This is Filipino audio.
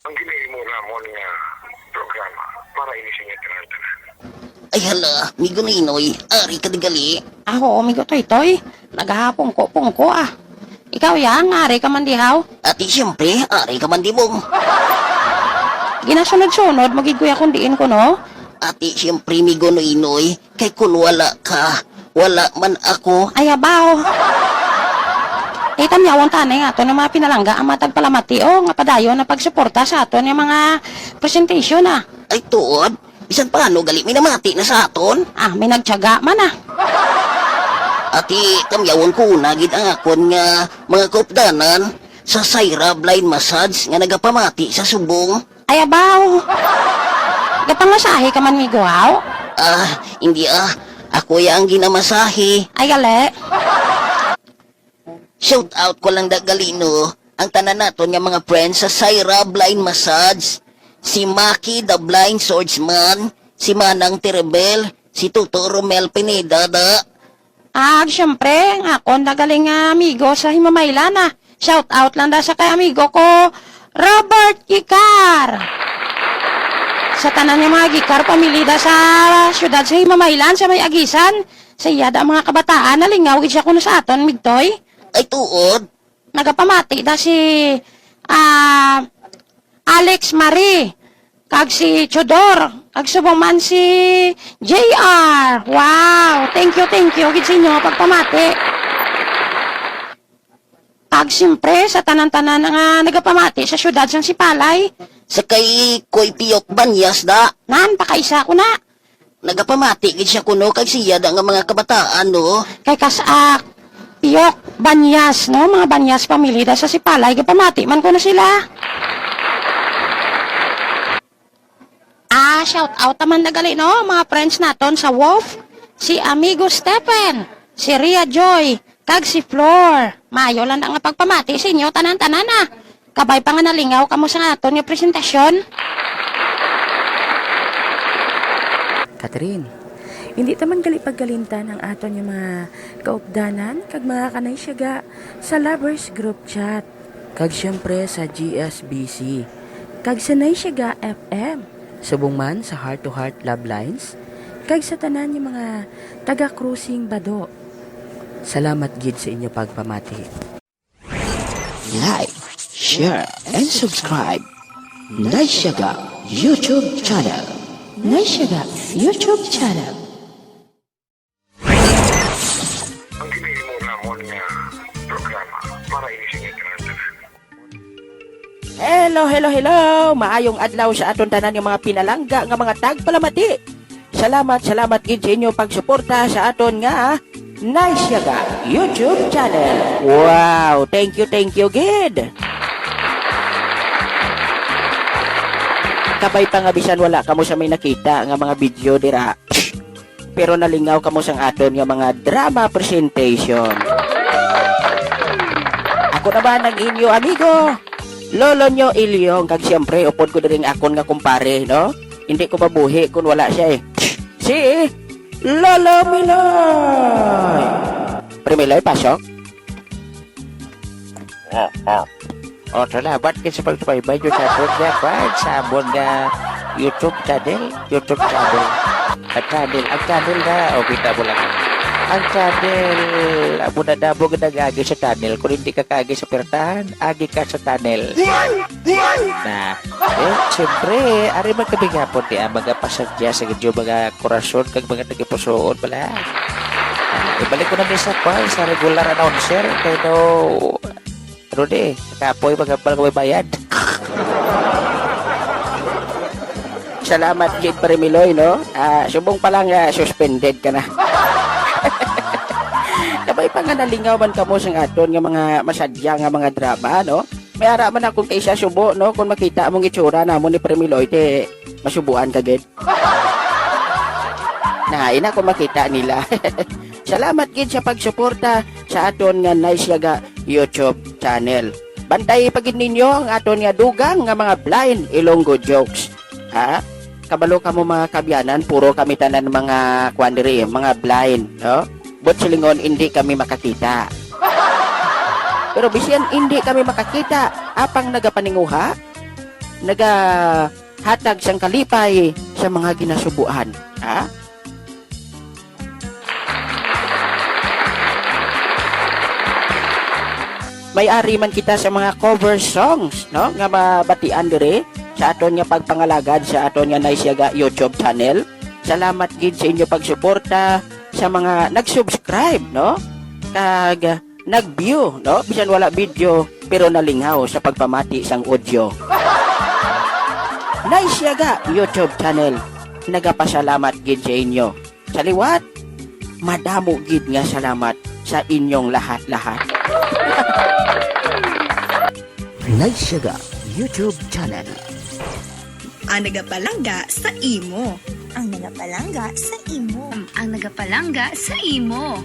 ang ginahimo namon nga programa para inisingit tanan-tanan. Ay hala, migo na inoy, ari ka digali. Ako, amigo toy-toy. Naghahapong ko ah. Ikaw yang, ari ka man dihaw. Ati siyempre, ari ka man dibong. Ginasunod-sunod, magiguya kung diin ko no. Ati siyempre, migo no inoy, kay kun wala ka, wala man ako. Ay, abaw. Tamyawan tanay nga to ng mga pinalangga ang matagpalamati o nga padayon na pagsuporta sa aton yung mga presentation ah. Ay tuod, bisan paano gali minamati na sa aton? Ah, may nagtyaga man ah. Ati kamyawon ko nagid ang akon nga mga kaupdanan sa Syra Blind Massage nga nagapamati sa subong. Ay, abaw. Gapangasahe ka man migo haw? Hindi ako ya ang ginamasahe. Ay, gali. Shout out ko lang dagalino ang tanan naton nga mga friends sa Syra Blind Massage. Si Maki the Blind Swordsman, si Manang Tirabel, si Tuto Romel Pineda da. Siyempre, ako nagaling amigo sa Himamaylan ah. Shout out lang da sa kay amigo ko, Robert Gikar. Sa tanan ng mga Gikar, pamilida sa syudad sa Himamaylan, sa may agisan. Sa iyada ang mga kabataan, nalingaw siya kuno sa aton, migtoy. Ay tuod, Nagapamati da si Alex Marie, kag si Chodor, kag subong man si JR. Wow, thank you, gid sa inyo pagpamati. Kag siyempre sa tanan-tanan nga nagapamati sa syudad sang Sipalay. sa kay Koy Piyok Banyas da. Nan, pakaisa ko na. Nagapamati gid siya kuno kag siya da nga mga kabataan no. Kay kasak, Piyok, Banyas, no? Mga Banyas pamilya sa Sipalay, gapamati man ko na sila. Shout out naman nagali, no? Mga friends naton sa Wolf, si Amigo Stephen, si Ria Joy, kag si Flor. Mayo lang nga pagpamati sa inyo, tanan-tanan na. Kabay pa nga nalingaw kamo sa aton yung presentasyon. Catherine, hindi taman gali paggalintan ang aton yung mga kaupdanan kag mga kanay siyaga sa lovers group chat. Kag syempre sa GSBC. Kag sa Nay Siyaga FM. Subong man sa Heart to Heart Love Lines. Kag sa tanan yung mga taga-cruising bado. Salamat gid sa inyo pagpamati. Like, share, and subscribe. Naisyaga YouTube channel. Naisyaga YouTube channel. Ang ginahimo namon nga programa para inisingit tanan-tanan. Hello. Maayong adlaw sa aton tanan yung mga pinalangga nga mga tagpalamati. Salamat gid sa inyo pagsuporta sa aton nga Naisyaga YouTube channel. Wow, thank you gid. Kabay pa nga bisan wala kamo sa may nakita nga mga video dira. Pero nalingaw kamo sang aton nga mga drama presentation. Ako naman ang inyo amigo, Lolo nyo Ilyong, kag siyempre upod ko diring akon nga kumpare, no? Hindi ko mabuhi kung wala siya eh. Si Lolo Miloy. Primiloy, pasok. O, salamat kayo sa pagsubaybay nyo sa aton nga kwan sa amon nga YouTube channel. Ang channel na, o kita mo lang. Ang channel, amo na damo nga nag-agi sa channel. Kung hindi ka kaagi sa pertahan, agi ka sa channel. Na, siyempre, ari man kami nga po mga pasadya sa ganyo, mga korasyon, kag mga tagipusoon pala. Ibalik ko na sa kwan, sa regular announcer, kaya ano kapoy mga bayad. Salamat gid Primiloy, no? Subong pa lang suspended ka na. Kabay pa nga nalingaw man kamo sang aton nga mga masadya nga mga drama, no? May ara man akong kaysa subo, no? Kung makita mong itsura namon ni Primiloy, masubuan ka gid. Ina kung makita nila. Salamat gid sa pagsuporta sa aton nga Naisyaga YouTube channel. Bantay pagid ninyo ang aton nga dugang nga mga blind Ilonggo jokes. Kabalo ka mo mga kabyanan, puro kami tanan mga kwandiri, mga blind, no? But silingon hindi kami makakita. Pero bisiyan hindi kami makakita, apang nagapaninguha, nagahatag sang kalipay sa mga ginasubuan. Ha? May-ari man kita sa mga cover songs, no? Nga mabatian dire sa aton nga pagpangalagad sa aton nga Nice Yaga YouTube channel. Salamat gid sa inyo pagsuporta sa mga nag-subscribe, no? Kag nag-view, no? Bisan wala video pero nalingaw sa pagpamati sang audio. Nice Yaga YouTube channel. Nagapasalamat gid sa inyo. Sa liwat, madamo gid nga salamat sa inyong lahat-lahat. Nice Yaga YouTube channel. Ang nagapalangga sa imo. Ang nagapalangga sa imo. Ang nagapalangga sa imo.